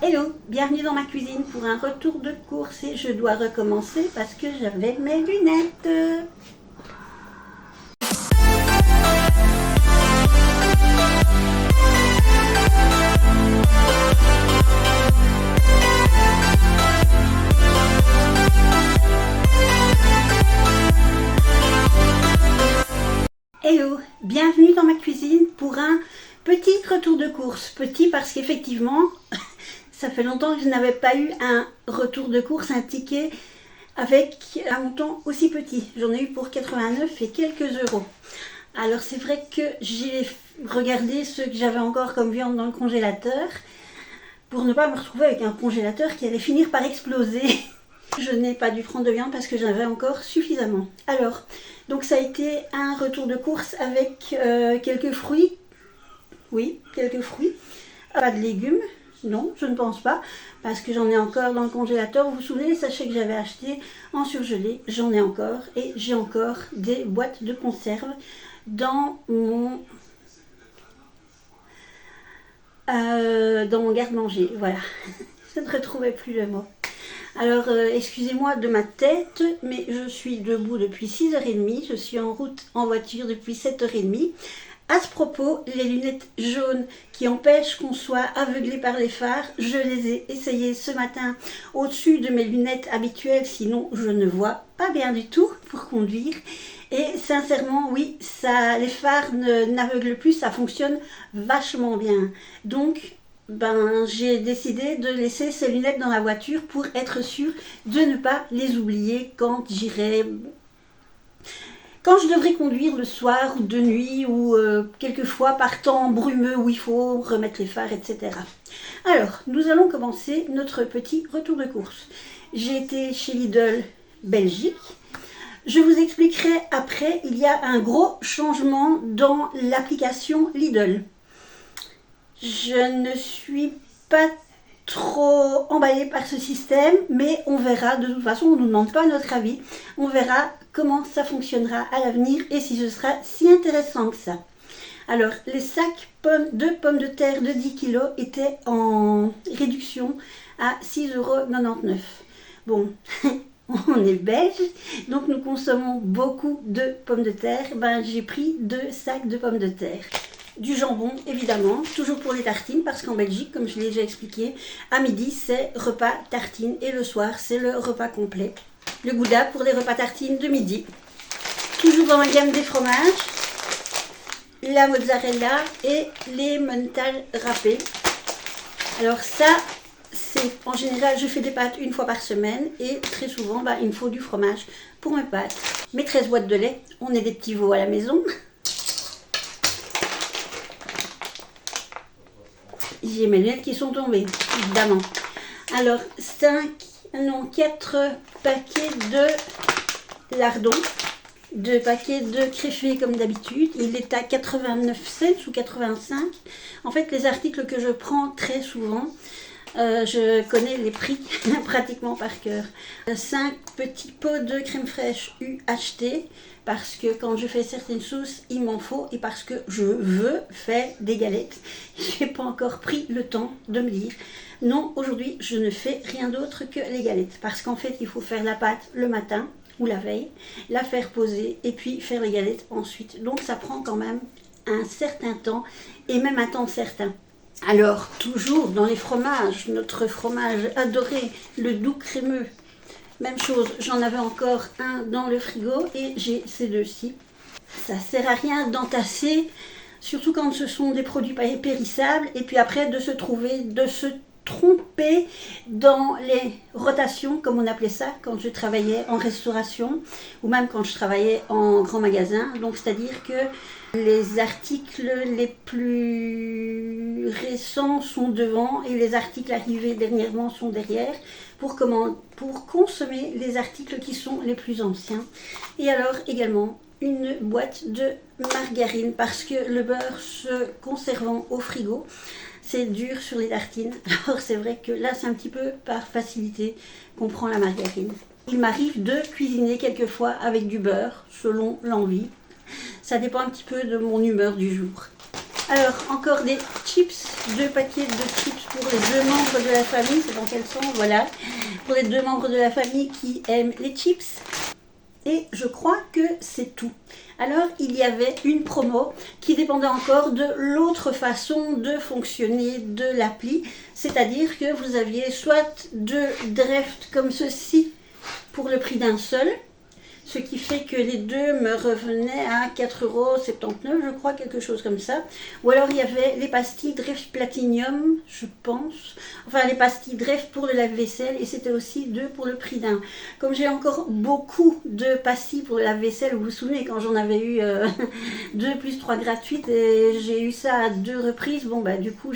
Hello, bienvenue dans ma cuisine pour un retour de course et je dois recommencer parce que j'avais mes lunettes. Hello, bienvenue dans ma cuisine pour un petit retour de course. Petit parce qu'effectivement, ça fait longtemps que je n'avais pas eu un retour de course, un ticket avec un montant aussi petit. J'en ai eu pour 89 et quelques euros. Alors c'est vrai que j'ai regardé ce que j'avais encore comme viande dans le congélateur pour ne pas me retrouver avec un congélateur qui allait finir par exploser. Je n'ai pas dû prendre de viande parce que j'en avais encore suffisamment. Alors, donc ça a été un retour de course avec quelques fruits. Oui, quelques fruits. Pas de légumes. Non, je ne pense pas, parce que j'en ai encore dans le congélateur. Vous vous souvenez les sachets que j'avais achetés en surgelé? J'en ai encore, et j'ai encore des boîtes de conserve dans mon garde-manger. Voilà, je ne retrouvais plus le mot. Alors, excusez-moi de ma tête, mais je suis debout depuis 6h30. Je suis en route en voiture depuis 7h30. À ce propos, les lunettes jaunes qui empêchent qu'on soit aveuglé par les phares, je les ai essayées ce matin au-dessus de mes lunettes habituelles, sinon je ne vois pas bien du tout pour conduire. Et sincèrement, oui, les phares n'aveuglent plus, ça fonctionne vachement bien. Donc, j'ai décidé de laisser ces lunettes dans la voiture pour être sûre de ne pas les oublier quand je devrais conduire le soir ou de nuit ou quelquefois par temps brumeux où il faut remettre les phares, etc. Alors, nous allons commencer notre petit retour de course. J'ai été chez Lidl Belgique. Je vous expliquerai après, il y a un gros changement dans l'application Lidl. Je ne suis pas trop emballée par ce système, mais on verra. De toute façon, on ne nous demande pas notre avis. On verra comment ça fonctionnera à l'avenir et si ce sera si intéressant que ça. Alors, les sacs de pommes de terre de 10 kg étaient en réduction à 6,99 €. Bon, on est belge, donc nous consommons beaucoup de pommes de terre. J'ai pris 2 sacs de pommes de terre. Du jambon, évidemment, toujours pour les tartines, parce qu'en Belgique, comme je l'ai déjà expliqué, à midi, c'est repas tartine et le soir, c'est le repas complet. Le gouda pour les repas tartines de midi. Toujours dans la gamme des fromages, la mozzarella et les Emmental râpés. Alors ça, c'est en général, je fais des pâtes une fois par semaine et très souvent, il me faut du fromage pour mes pâtes. Mes 13 boîtes de lait, on est des petits veaux à la maison. J'ai mes lunettes qui sont tombées, évidemment. Alors, 4 paquets de lardons, 2 paquets de créfés comme d'habitude. Il est à 89 cents ou 85. En fait, les articles que je prends très souvent, je connais les prix pratiquement par cœur. 5 petits pots de crème fraîche UHT, parce que quand je fais certaines sauces, il m'en faut et parce que je veux faire des galettes. Je n'ai pas encore pris le temps de me dire non, aujourd'hui je ne fais rien d'autre que les galettes. Parce qu'en fait, il faut faire la pâte le matin ou la veille, la faire poser et puis faire les galettes ensuite. Donc ça prend quand même un certain temps et même un temps certain. Alors, toujours dans les fromages, notre fromage adoré, le doux crémeux. Même chose, j'en avais encore un dans le frigo et j'ai ces deux-ci. Ça sert à rien d'entasser, surtout quand ce sont des produits périssables, et puis après de se tromper dans les rotations, comme on appelait ça, quand je travaillais en restauration, ou même quand je travaillais en grand magasin. Donc c'est-à-dire que les articles les plus récents sont devant et les articles arrivés dernièrement sont derrière pour consommer les articles qui sont les plus anciens. Et alors également une boîte de margarine parce que le beurre se conservant au frigo, c'est dur sur les tartines. Alors c'est vrai que là c'est un petit peu par facilité qu'on prend la margarine. Il m'arrive de cuisiner quelquefois avec du beurre selon l'envie. Ça dépend un petit peu de mon humeur du jour. Alors, encore des chips, 2 paquets de chips pour les 2 membres de la famille. C'est dans quel sens? Voilà. Pour les 2 membres de la famille qui aiment les chips. Et je crois que c'est tout. Alors, il y avait une promo qui dépendait encore de l'autre façon de fonctionner de l'appli. C'est-à-dire que vous aviez soit 2 drafts comme ceci pour le prix d'un seul. Ce qui fait que les 2 me revenaient à 4,79 €, je crois, quelque chose comme ça. Ou alors il y avait les pastilles Dreft Platinum, je pense. Enfin, les pastilles Dreft pour le lave-vaisselle, et c'était aussi 2 pour le prix d'un. Comme j'ai encore beaucoup de pastilles pour le lave-vaisselle, vous vous souvenez quand j'en avais eu 2 plus 3 gratuites, et j'ai eu ça à 2 reprises. Bon, bah du coup,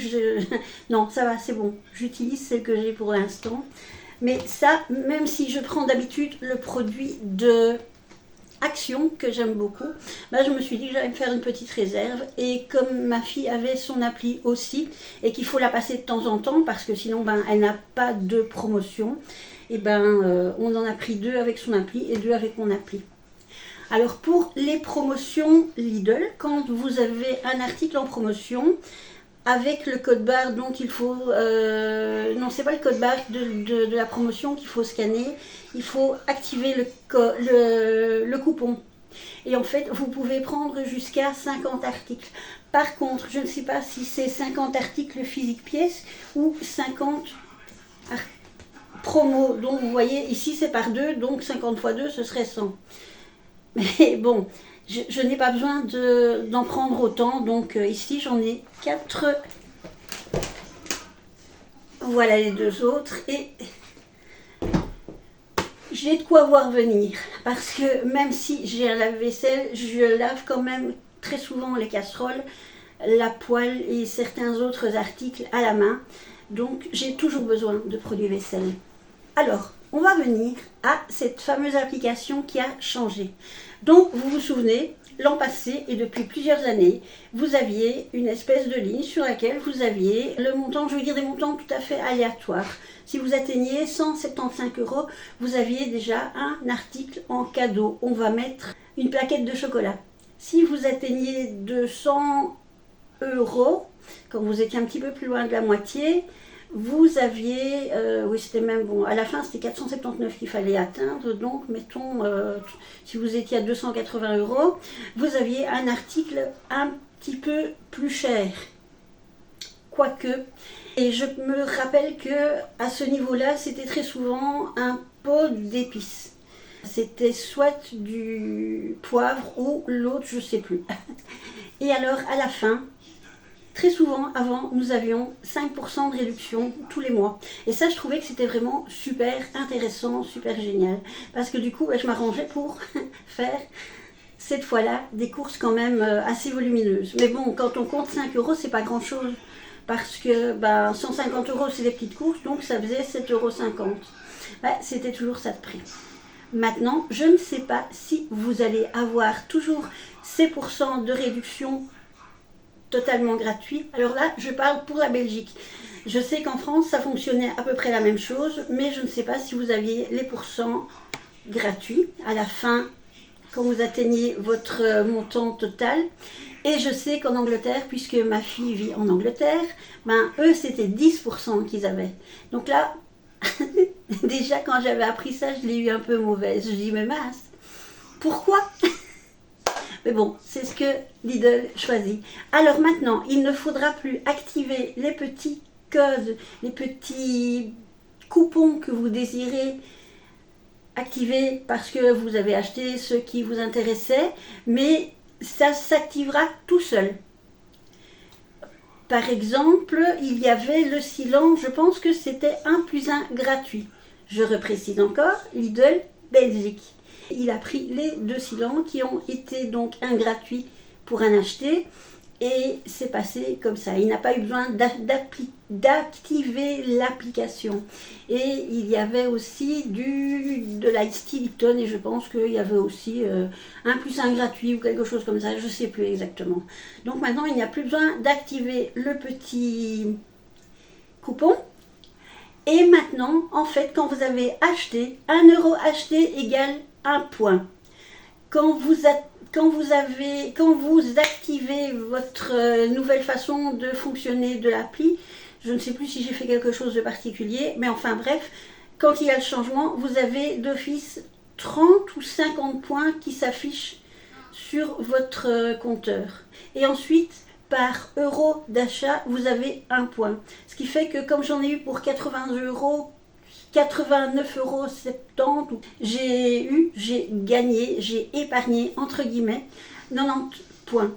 non, ça va, c'est bon. J'utilise celle que j'ai pour l'instant. Mais ça, même si je prends d'habitude le produit de Action, que j'aime beaucoup, bah je me suis dit que j'allais me faire une petite réserve. Et comme ma fille avait son appli aussi, et qu'il faut la passer de temps en temps, parce que sinon ben, elle n'a pas de promotion, et ben on en a pris 2 avec son appli et 2 avec mon appli. Alors pour les promotions Lidl, quand vous avez un article en promotion, avec le code barre, donc il faut, non c'est pas le code barre de la promotion qu'il faut scanner, il faut activer le coupon. Et en fait, vous pouvez prendre jusqu'à 50 articles. Par contre, je ne sais pas si c'est 50 articles physiques pièces ou 50 promos. Donc vous voyez, ici c'est par 2, donc 50 x 2, ce serait 100. Mais bon, je n'ai pas besoin d'en prendre autant, donc ici j'en ai 4. Voilà les 2 autres, et j'ai de quoi voir venir, parce que même si j'ai un lave-vaisselle, je lave quand même très souvent les casseroles, la poêle et certains autres articles à la main, donc j'ai toujours besoin de produits vaisselle. Alors, on va venir à cette fameuse application qui a changé. Donc, vous vous souvenez, l'an passé et depuis plusieurs années, vous aviez une espèce de ligne sur laquelle vous aviez le montant, je veux dire des montants tout à fait aléatoires. Si vous atteigniez 175 €, vous aviez déjà un article en cadeau. On va mettre une plaquette de chocolat. Si vous atteignez 200 €, quand vous étiez un petit peu plus loin de la moitié, vous aviez, oui c'était même, bon, à la fin c'était 479 qu'il fallait atteindre, donc mettons, si vous étiez à 280 €, vous aviez un article un petit peu plus cher, quoique. Et je me rappelle que à ce niveau-là, c'était très souvent un pot d'épices. C'était soit du poivre ou l'autre, je ne sais plus. Et alors à la fin, très souvent, avant, nous avions 5% de réduction tous les mois. Et ça, je trouvais que c'était vraiment super intéressant, super génial. Parce que du coup, je m'arrangeais pour faire, cette fois-là, des courses quand même assez volumineuses. Mais bon, quand on compte 5 €, c'est pas grand-chose. Parce que 150 € c'est des petites courses, donc ça faisait 7,50 €. C'était toujours ça de prix. Maintenant, je ne sais pas si vous allez avoir toujours ces pourcents de réduction totalement gratuit. Alors là, je parle pour la Belgique. Je sais qu'en France, ça fonctionnait à peu près la même chose, mais je ne sais pas si vous aviez les pourcents gratuits à la fin, quand vous atteignez votre montant total. Et je sais qu'en Angleterre, puisque ma fille vit en Angleterre, eux, c'était 10% qu'ils avaient. Donc là, déjà quand j'avais appris ça, je l'ai eu un peu mauvaise. Je dis, mais mince, pourquoi ? Mais bon, c'est ce que Lidl choisit. Alors maintenant, il ne faudra plus activer les petits codes, les petits coupons que vous désirez activer parce que vous avez acheté ce qui vous intéressait, mais ça s'activera tout seul. Par exemple, il y avait le Silan, je pense que c'était 1 + 1 gratuit. Je reprécise encore, Lidl Belgique. Il a pris les 2 Silans qui ont été donc un gratuit pour un acheté et c'est passé comme ça. Il n'a pas eu besoin d'activer l'application. Et il y avait aussi de l'Ice Tea Lipton et je pense qu'il y avait aussi 1 + 1 gratuit ou quelque chose comme ça, je ne sais plus exactement. Donc maintenant il n'y a plus besoin d'activer le petit coupon. Et maintenant, en fait, quand vous avez acheté, 1 € acheté égale 1 point. Quand vous quand vous activez votre nouvelle façon de fonctionner de l'appli, je ne sais plus si j'ai fait quelque chose de particulier, mais enfin bref, quand il y a le changement, vous avez d'office 30 ou 50 points qui s'affichent sur votre compteur. Et ensuite, par euro d'achat, vous avez 1 point. Ce qui fait que comme j'en ai eu pour 89,70 €, j'ai gagné, j'ai épargné, entre guillemets, 90 points.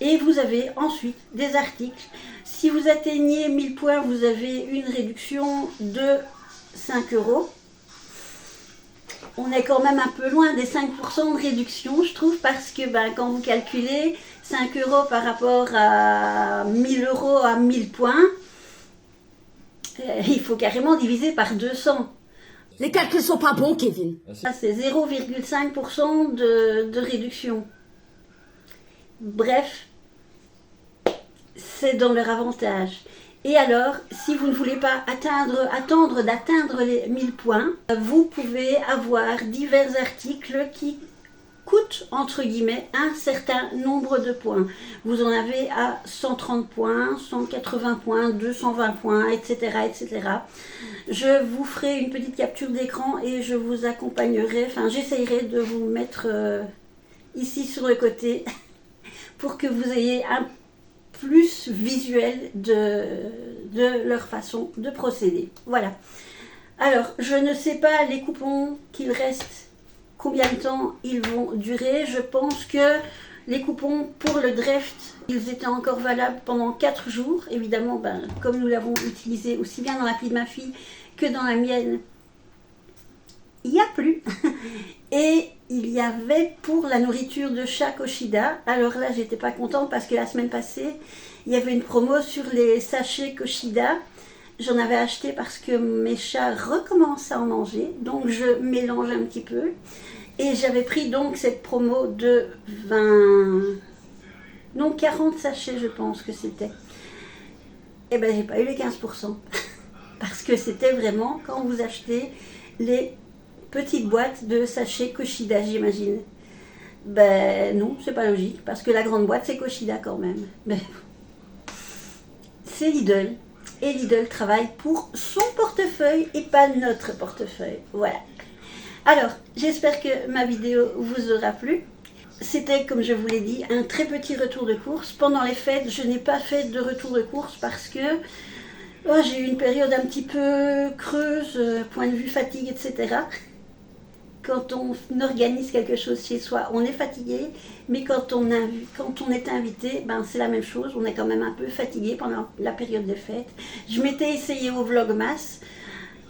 Et vous avez ensuite des articles. Si vous atteignez 1000 points, vous avez une réduction de 5 €. On est quand même un peu loin des 5% de réduction, je trouve, parce que quand vous calculez 5 € par rapport à 1000 € à 1000 points, il faut carrément diviser par 200. Les calculs sont pas bons, Kevin. Ça, c'est 0,5% de réduction. Bref, c'est dans leur avantage. Et alors, si vous ne voulez pas attendre d'atteindre les 1000 points, vous pouvez avoir divers articles qui coûtent, entre guillemets, un certain nombre de points. Vous en avez à 130 points, 180 points, 220 points, etc., etc. Je vous ferai une petite capture d'écran et je vous accompagnerai, j'essayerai de vous mettre ici sur le côté pour que vous ayez un plus visuel de leur façon de procéder. Voilà. Alors, je ne sais pas les coupons qu'il reste, combien de temps ils vont durer. Je pense que les coupons pour le draft, ils étaient encore valables pendant 4 jours. Évidemment, comme nous l'avons utilisé aussi bien dans l'appli de ma fille que dans la mienne, il n'y a plus. Et il y avait pour la nourriture de chat Koshida. Alors là, j'étais pas contente parce que la semaine passée, il y avait une promo sur les sachets Koshida. J'en avais acheté parce que mes chats recommencent à en manger. Donc je mélange un petit peu. Et j'avais pris donc cette promo de 40 sachets, je pense que c'était. Et j'ai pas eu les 15%. Parce que c'était vraiment quand vous achetez les petites boîtes de sachets Koshida, j'imagine. Non, c'est pas logique, parce que la grande boîte, c'est Koshida quand même. C'est Lidl. Et Lidl travaille pour son portefeuille et pas notre portefeuille. Voilà. Alors, j'espère que ma vidéo vous aura plu. C'était, comme je vous l'ai dit, un très petit retour de course. Pendant les fêtes, je n'ai pas fait de retour de course parce que j'ai eu une période un petit peu creuse, point de vue fatigue, etc. Quand on organise quelque chose chez soi, on est fatigué, mais quand on est invité, c'est la même chose, on est quand même un peu fatigué pendant la période des fêtes. Je m'étais essayée au Vlogmas,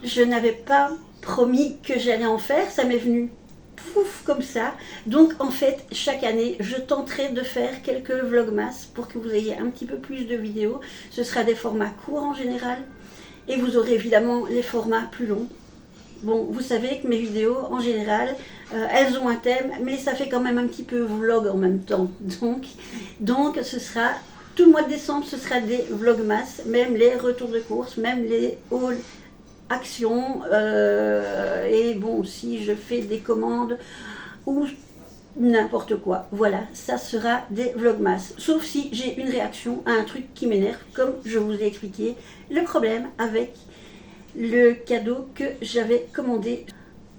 je n'avais pas promis que j'allais en faire, ça m'est venu pouf comme ça. Donc en fait, chaque année, je tenterai de faire quelques Vlogmas pour que vous ayez un petit peu plus de vidéos. Ce sera des formats courts en général, et vous aurez évidemment les formats plus longs. Bon, vous savez que mes vidéos, en général, elles ont un thème, mais ça fait quand même un petit peu vlog en même temps. Donc ce sera, tout le mois de décembre, ce sera des vlogmas, même les retours de course, même les hauls actions. Et bon, si je fais des commandes ou n'importe quoi, voilà, ça sera des vlogmas. Sauf si j'ai une réaction à un truc qui m'énerve, comme je vous ai expliqué, le problème avec le cadeau que j'avais commandé.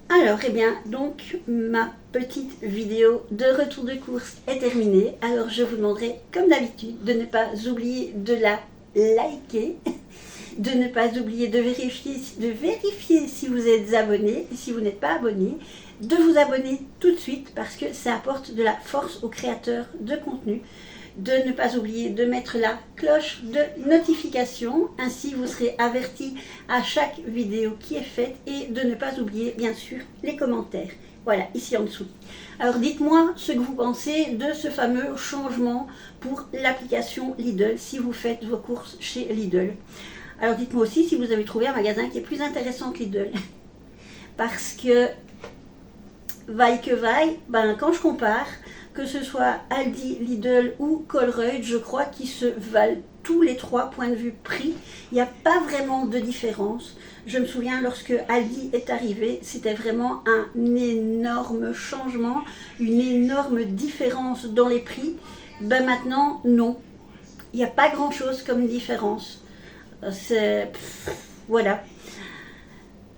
Alors, donc, ma petite vidéo de retour de course est terminée. Alors, je vous demanderai, comme d'habitude, de ne pas oublier de la liker, de ne pas oublier de vérifier si vous êtes abonné, et si vous n'êtes pas abonné, de vous abonner tout de suite, parce que ça apporte de la force aux créateurs de contenu. De ne pas oublier de mettre la cloche de notification, ainsi vous serez averti à chaque vidéo qui est faite, et de ne pas oublier bien sûr les commentaires, voilà, ici en dessous. Alors dites-moi ce que vous pensez de ce fameux changement pour l'application Lidl, si vous faites vos courses chez Lidl. Alors dites-moi aussi si vous avez trouvé un magasin qui est plus intéressant que Lidl, parce que vaille que vaille, quand je compare, que ce soit Aldi, Lidl ou Colruyt, je crois qu'ils se valent tous les trois points de vue prix, il n'y a pas vraiment de différence. Je me souviens lorsque Aldi est arrivé, c'était vraiment un énorme changement, une énorme différence dans les prix. Ben maintenant, non. Il n'y a pas grand-chose comme différence. Voilà.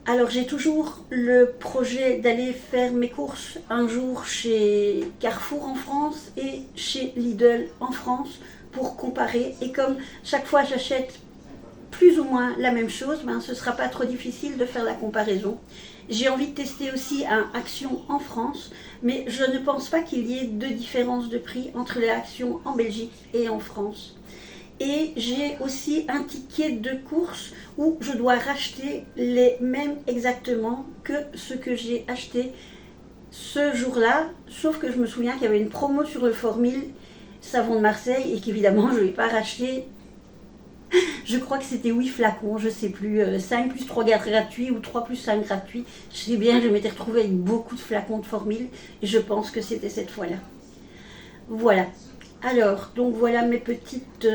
Alors j'ai toujours le projet d'aller faire mes courses un jour chez Carrefour en France et chez Lidl en France pour comparer. Et comme chaque fois j'achète plus ou moins la même chose, ben, ce ne sera pas trop difficile de faire la comparaison. J'ai envie de tester aussi un Action en France, mais je ne pense pas qu'il y ait de différence de prix entre les Actions en Belgique et en France. Et j'ai aussi un ticket de course où je dois racheter les mêmes exactement que ce que j'ai acheté ce jour-là, sauf que je me souviens qu'il y avait une promo sur le Formule savon de Marseille et qu'évidemment je ne vais pas racheter. Je crois que c'était 8 flacons, je ne sais plus, 5 plus 3 gratuits ou 3 plus 5 gratuits. Je sais bien que je m'étais retrouvée avec beaucoup de flacons de Formule et je pense que c'était cette fois-là. Voilà. Alors, donc voilà mes petites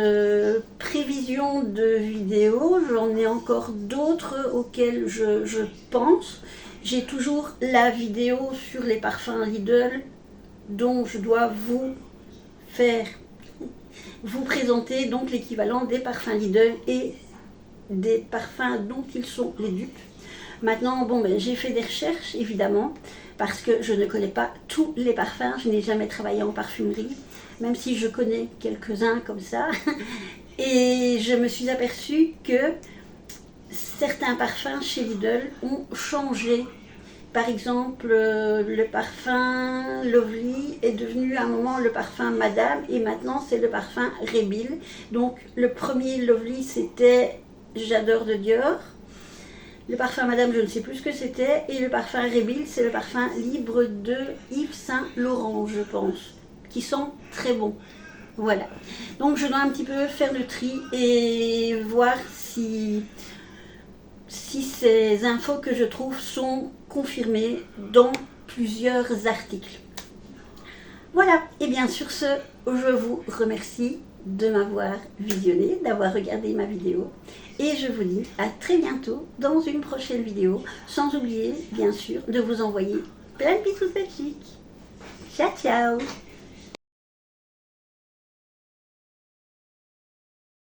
prévisions de vidéos. J'en ai encore d'autres auxquelles je pense. J'ai toujours la vidéo sur les parfums Lidl dont je dois vous présenter donc l'équivalent des parfums Lidl et des parfums dont ils sont les dupes. Maintenant, bon, ben, j'ai fait des recherches évidemment parce que je ne connais pas tous les parfums. Je n'ai jamais travaillé en parfumerie, même si je connais quelques-uns comme ça. Et je me suis aperçue que certains parfums chez Lidl ont changé. Par exemple, le parfum Lovely est devenu à un moment le parfum Madame et maintenant c'est le parfum Rebil. Donc le premier Lovely c'était J'adore de Dior. Le parfum Madame, je ne sais plus ce que c'était. Et le parfum Rebil, c'est le parfum libre de Yves Saint Laurent, je pense, qui sent très bon. Voilà. Donc je dois un petit peu faire le tri et voir si ces infos que je trouve sont confirmées dans plusieurs articles. Voilà. Et bien sur ce, je vous remercie de m'avoir visionné, d'avoir regardé ma vidéo. Et je vous dis à très bientôt dans une prochaine vidéo, sans oublier bien sûr de vous envoyer plein de bisous de Belgique. Ciao ciao.